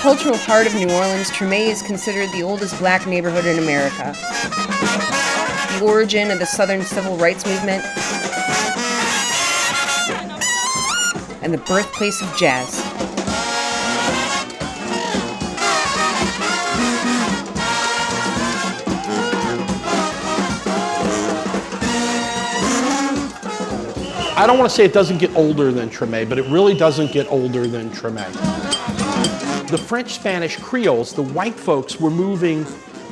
cultural heart of New Orleans, Treme is considered the oldest black neighborhood in America. The origin of the Southern Civil Rights Movement, and the birthplace of jazz. I don't want to say it doesn't get older than Treme, but it really doesn't get older than Treme. The French-Spanish Creoles, the white folks, were moving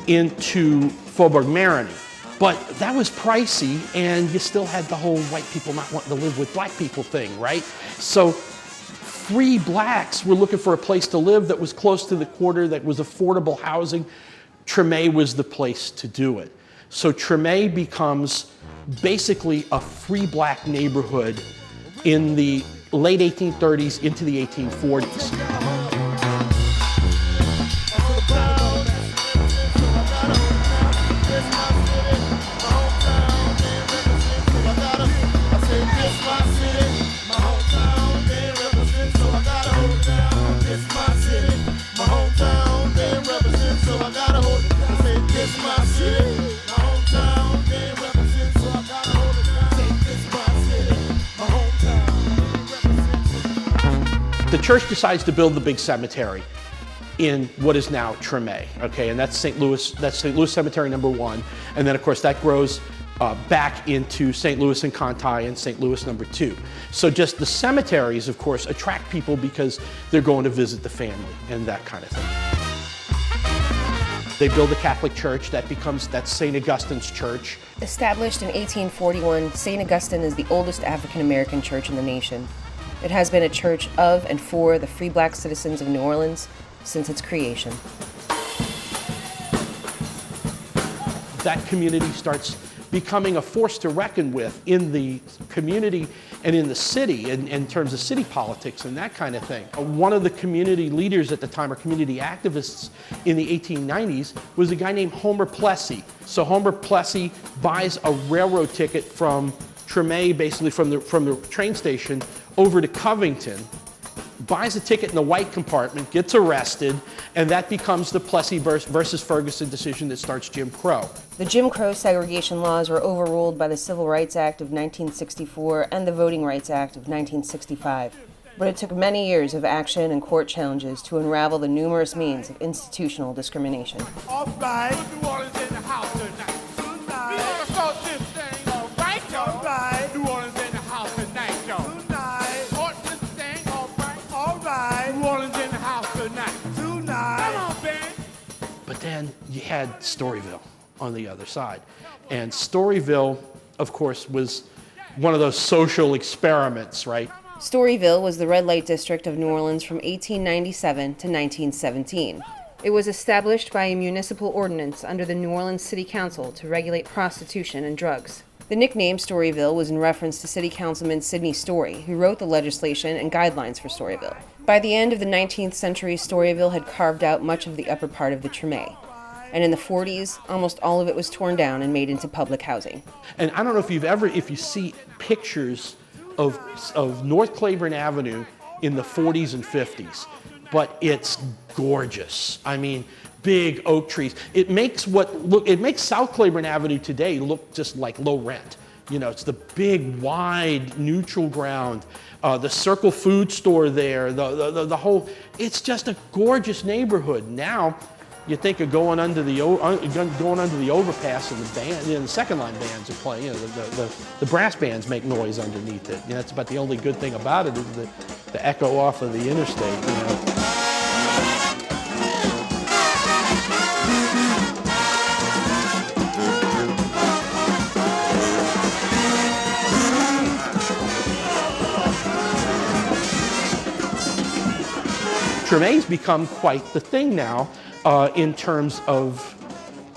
into Faubourg-Marigny. But that was pricey, and you still had the whole white people not wanting to live with black people thing, right? So free blacks were looking for a place to live that was close to the quarter, that was affordable housing. Treme was the place to do it. So Treme becomes basically a free black neighborhood in the late 1830s into the 1840s. The church decides to build the big cemetery in what is now Treme, okay, and that's St. Louis Cemetery number 1, and then of course that grows back into St. Louis and Conti and St. Louis number 2. So just the cemeteries, of course, attract people because they're going to visit the family and that kind of thing. They build a Catholic church, that's St. Augustine's Church. Established in 1841, St. Augustine is the oldest African American church in the nation. It has been a church of and for the free black citizens of New Orleans since its creation. That community starts becoming a force to reckon with in the community and in the city in terms of city politics and that kind of thing. One of the community leaders at the time, or community activists in the 1890s, was a guy named Homer Plessy. So Homer Plessy buys a railroad ticket from Treme, basically from the train station, over to Covington, buys a ticket in the white compartment, gets arrested, and that becomes the Plessy versus Ferguson decision that starts Jim Crow. The Jim Crow segregation laws were overruled by the Civil Rights Act of 1964 and the Voting Rights Act of 1965. But it took many years of action and court challenges to unravel the numerous means of institutional discrimination. All right. New Orleans in the house tonight. Tonight. We gonna start this thing, all right, y'all. All right. New Orleans in the house tonight, y'all. Tonight. Start this thing, all right. All right. New Orleans in the house tonight. Tonight. Come on, Ben. But then you had Storyville on the other side. And Storyville, of course, was one of those social experiments, right? Storyville was the red light district of New Orleans from 1897 to 1917. It was established by a municipal ordinance under the New Orleans City Council to regulate prostitution and drugs. The nickname Storyville was in reference to City Councilman Sidney Story, who wrote the legislation and guidelines for Storyville. By the end of the 19th century, Storyville had carved out much of the upper part of the Treme. And in the 40s, almost all of it was torn down and made into public housing. And I don't know if you see pictures of North Claiborne Avenue in the 40s and 50s, but it's gorgeous. I mean, big oak trees. It makes South Claiborne Avenue today look just like low rent. You know, it's the big, wide, neutral ground, the Circle Food store there, the whole, it's just a gorgeous neighborhood. Now, you think of going under the overpass and the band, you know, the second line bands are playing. You know, the brass bands make noise underneath it. You know, that's about the only good thing about it is the echo off of the interstate. You know. Treme's become quite the thing now. In terms of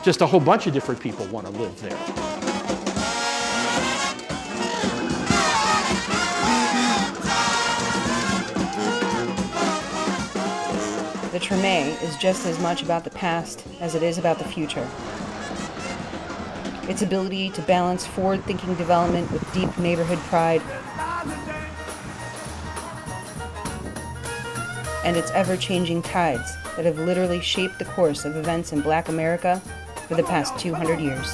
just a whole bunch of different people want to live there. The Treme is just as much about the past as it is about the future. Its ability to balance forward-thinking development with deep neighborhood pride, and its ever-changing tides that have literally shaped the course of events in Black America for the past 200 years.